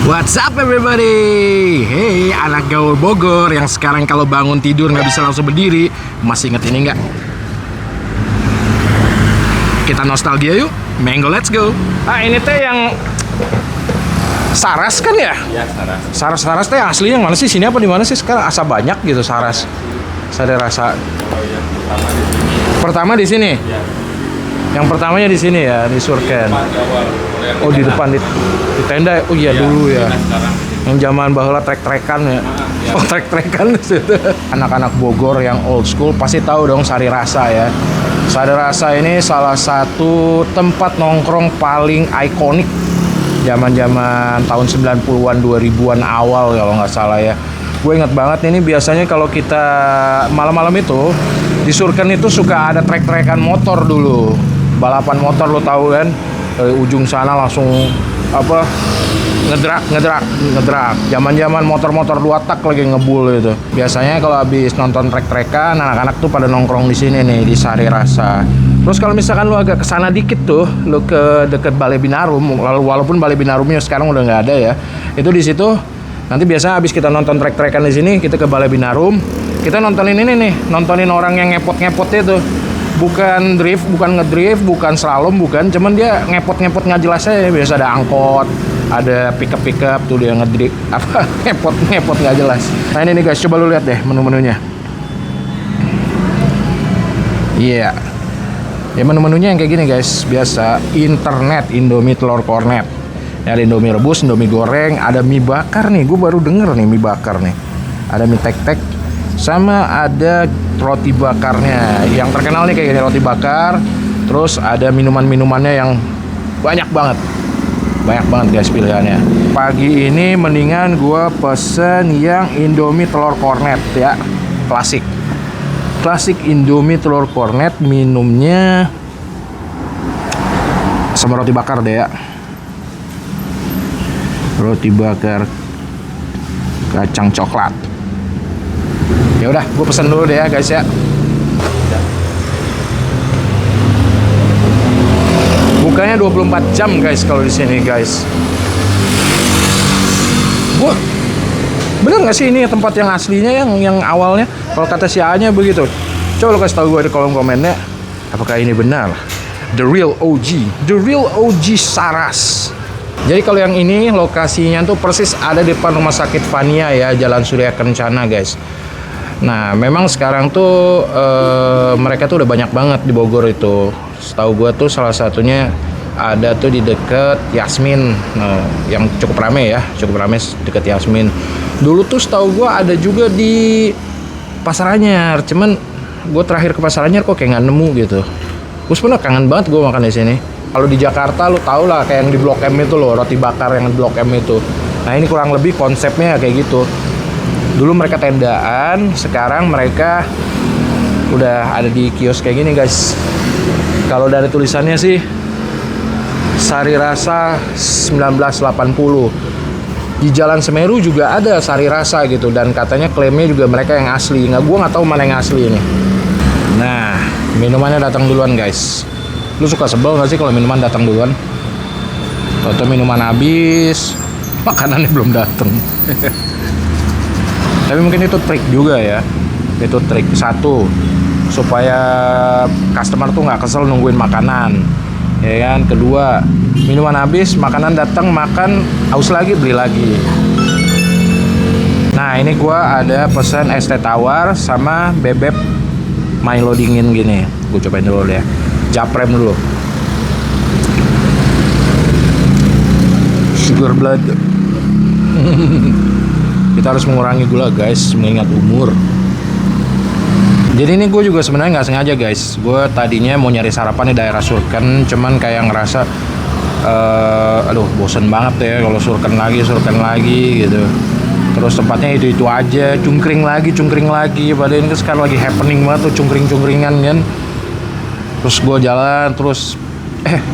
What's up everybody? Hey anak gaul Bogor yang sekarang kalau bangun tidur nggak bisa langsung berdiri. Masih inget ini nggak? Kita nostalgia yuk. Mango, let's go. Ah, ini teh yang Saras kan ya? Iya, Saras. Saras teh aslinya yang mana sih? Sini apa di mana sih sekarang? Asa banyak gitu Saras. Saya rasa. Oh iya, Pertama di sini. Ya. Yang pertamanya di sini ya, di Surken. Oh, di depan di tenda. Oh iya, dulu ya. Yang zaman bahula trek-trekan ya. Oh, trek-trekan di situ. Anak-anak Bogor yang old school pasti tahu dong Sari Rasa ya. Sari Rasa ini salah satu tempat nongkrong paling ikonik zaman-zaman tahun 90-an 2000-an awal kalau nggak salah ya. Gue inget banget ini biasanya kalau kita malam-malam itu di Surken itu suka ada trek-trekan motor dulu. Balapan motor lo tahu kan? Dari ujung sana langsung apa ngedrak. Zaman-zaman motor-motor 2 tak lagi ngebul itu. Biasanya kalau habis nonton trek-trekan anak-anak tuh pada nongkrong di sini nih di Sari Rasa. Terus kalau misalkan lu agak kesana dikit tuh, lu ke deket Balai Binarum, walaupun Balai Binarumnya sekarang udah nggak ada ya. Itu di situ nanti biasanya habis kita nonton trek-trekan di sini, kita ke Balai Binarum, kita nontonin ini nih, nontonin orang yang ngepot-ngepot itu. Bukan drift, bukan ngedrift, bukan slalom, bukan, cuman dia ngepot-ngepot nggak jelas aja. Biasa ada angkot, ada pickup tuh dia ngedrift apa ngepot nggak jelas. Nah ini nih guys, coba lu lihat deh menu-menunya. Iya. Ya menu-menunya yang kayak gini guys, biasa internet, Indomie telur kornet. Ya, ada Indomie rebus, Indomie goreng, ada mie bakar nih, gue baru denger nih mie bakar nih. Ada mie tek-tek, sama ada roti bakarnya. Yang terkenal nih kayak gini roti bakar. Terus ada minuman-minumannya yang banyak banget. Banyak banget guys pilihannya. Pagi ini mendingan gue pesen yang Indomie telur kornet ya, klasik. Klasik Indomie telur kornet, minumnya sama roti bakar deh ya. Roti bakar kacang coklat. Ya udah, gue pesen dulu deh ya guys ya. Bukanya 24 jam guys kalau di sini guys. Gue bener nggak sih ini tempat yang aslinya yang awalnya? Kalau kata si A-nya begitu. Coba lo kasih tahu gue di kolom komennya. Apakah ini benar? The real OG Saras. Jadi kalau yang ini lokasinya tuh persis ada di depan Rumah Sakit Fania ya, Jalan Surya Kencana guys. Nah memang sekarang tuh mereka tuh udah banyak banget di Bogor itu. Setahu gue tuh salah satunya ada tuh di deket Yasmin, yang cukup rame ya, deket Yasmin. Dulu tuh setahu gue ada juga di Pasar Anyar, cuman gue terakhir ke Pasar Anyar kok kayak nggak nemu gitu. Gue sebenernya kangen banget gue makan di sini. Kalau di Jakarta lu tau lah kayak yang di Blok M itu loh, roti bakar yang di Blok M itu. Nah ini kurang lebih konsepnya kayak gitu. Dulu mereka tendaan, sekarang mereka udah ada di kios kayak gini guys. Kalau dari tulisannya sih Sari Rasa 1980. Di Jalan Semeru juga ada Sari Rasa gitu, dan katanya klaimnya juga mereka yang asli. Gue nggak tahu mana yang asli ini. Nah minumannya datang duluan guys. Lu suka sebel nggak sih kalau minuman datang duluan? Atau minuman habis, makanannya belum datang. Tapi mungkin itu trik juga ya. Itu trik satu supaya customer tuh nggak kesel nungguin makanan, ya kan. Kedua, minuman habis, makanan datang, makan haus lagi, beli lagi. Nah ini gua ada pesan es teh tawar sama bebek Milo dingin gini. Gue cobain dulu deh, japrem dulu. Sugar blood. Kita harus mengurangi gula guys, mengingat umur. Jadi ini gue juga sebenarnya nggak sengaja guys. Gue tadinya mau nyari sarapan di daerah Surken, cuman kayak ngerasa aduh bosen banget ya kalau Surken lagi gitu. Terus tempatnya itu aja, cungkring lagi. Padahal ini sekarang lagi happening banget tuh cungkringan kan. Terus gue jalan terus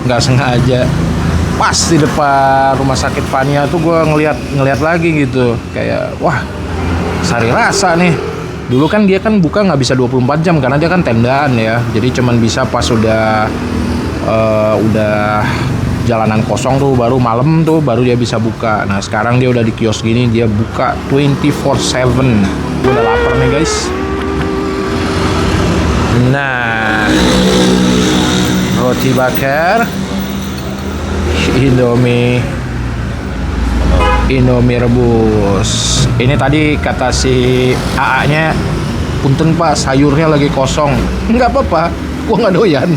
nggak sengaja pas di depan Rumah Sakit Fania tuh gue ngeliat lagi gitu, kayak wah Sari Rasa nih. Dulu kan dia kan buka nggak bisa 24 jam karena dia kan tendaan ya, jadi cuman bisa pas udah jalanan kosong tuh, baru malam tuh baru dia bisa buka. Nah sekarang dia udah di kios gini, dia buka 24/7. Udah lapar nih guys. Nah, roti bakar, Indomie rebus. Ini tadi kata si AA-nya, punten pak, sayurnya lagi kosong. Nggak apa-apa, gua nggak doyan.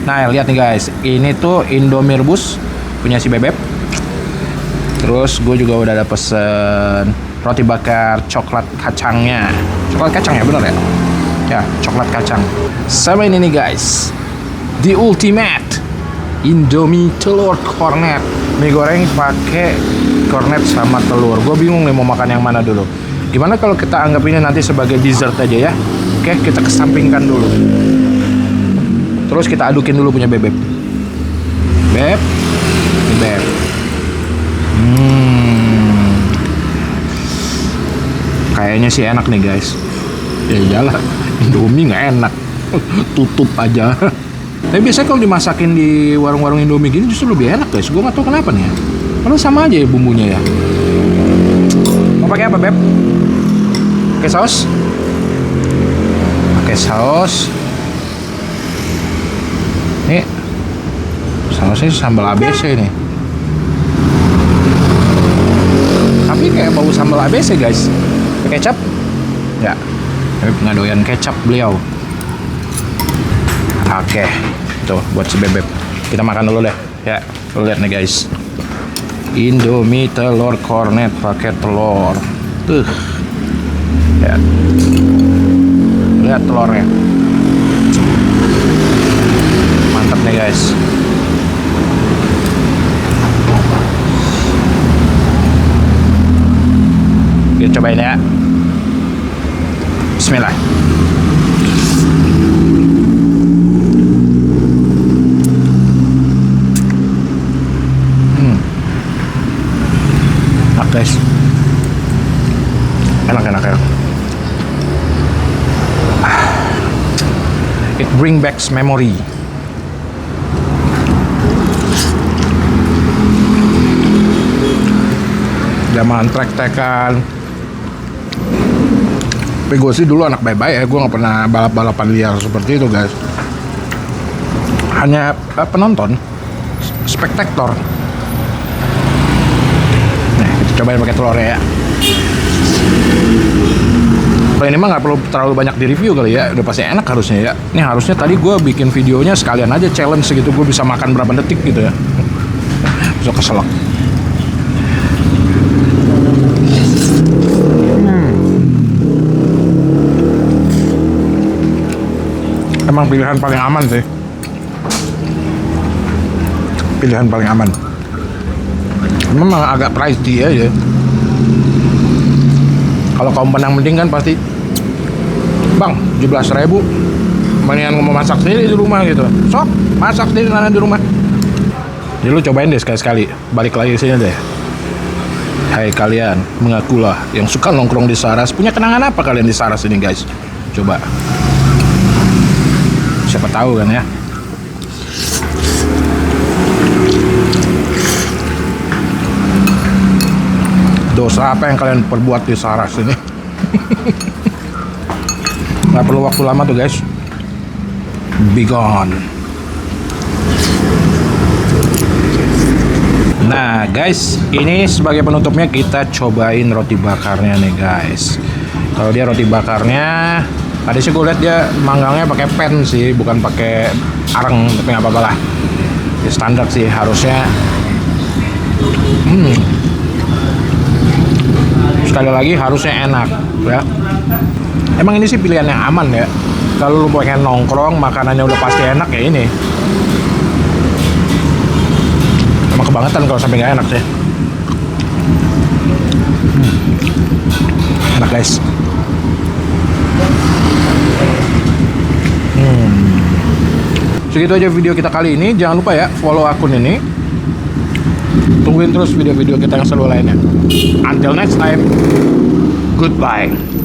Nah lihat nih guys, ini tuh Indomie rebus punya si Bebek. Terus gue juga udah ada pesen roti bakar coklat kacangnya. Coklat kacang ya, bener ya? Ya, coklat kacang. Sama ini nih guys, the ultimate Indomie telur kornet. Mie goreng pakai kornet sama telur. Gue bingung nih mau makan yang mana dulu. Gimana kalau kita anggap ini nanti sebagai dessert aja ya? Oke, kita kesampingkan dulu. Terus kita adukin dulu punya Bebek. Beb. Kayaknya sih enak nih guys. Ya iyalah, Indomie nggak enak. Tutup aja. Tapi biasanya kalau dimasakin di warung-warung Indomie gini justru lebih enak guys. Gue nggak tahu kenapa nih ya. Kalau sama aja ya bumbunya ya. Mau pakai apa Beb? Pakai saus? Pakai saus. Nih, sausnya sambal ABC nih. Tapi kayak bau sambal ABC guys. Pakai kecap? Ya, tapi nggak doyan kecap beliau. Oke, tuh buat si Bebek. Kita makan dulu deh. Ya, lu lihat nih guys. Indomie telur kornet pakai telur. Ya. Lihat telurnya. Mantap nih guys. Kita cobain ya. Bismillah. Enak guys. Enak. It bring back memory. Zaman trek-trekan. Tapi gue sih dulu anak baik-baik ya, gue nggak pernah balap-balapan liar seperti itu guys. Hanya penonton, spektator. Nah, kita cobain pakai telurnya ya. Kalau ini mah nggak perlu terlalu banyak di review kali ya, udah pasti enak harusnya ya. Ini harusnya tadi gue bikin videonya sekalian aja challenge gitu, gue bisa makan berapa detik gitu ya. Bisa keselak. Emang pilihan paling aman sih. Pilihan paling aman. Memang agak pricey aja. Kalau kaum penang-mending kan pasti, Bang, 17.000, mendingan mau masak sendiri di rumah gitu. Sok, masak sendiri sana di rumah. Jadi lu cobain deh sekali-sekali. Balik lagi ke sini deh. Hai kalian, mengakulah yang suka nongkrong di Saras. Punya kenangan apa kalian di Saras ini guys? Coba. Siapa tahu kan ya. Dosa apa yang kalian perbuat di Saras ini? Nggak perlu waktu lama tuh guys. Be gone. Nah guys, ini sebagai penutupnya kita cobain roti bakarnya nih guys. Kalau dia roti bakarnya, tadi sih gue lihat dia manggangnya pakai pen sih, bukan pakai areng, tapi nggak apa-apa lah. Ya, standar sih harusnya. Sekali lagi harusnya enak ya. Emang ini sih pilihan yang aman ya. Kalau lu pengen nongkrong, makanannya udah pasti enak ya ini. Emang kebangetan kalau sampai nggak enak sih. Enak guys. Segitu aja video kita kali ini. Jangan lupa ya follow akun ini. Tungguin terus video-video kita yang seru lainnya. Until next time, goodbye.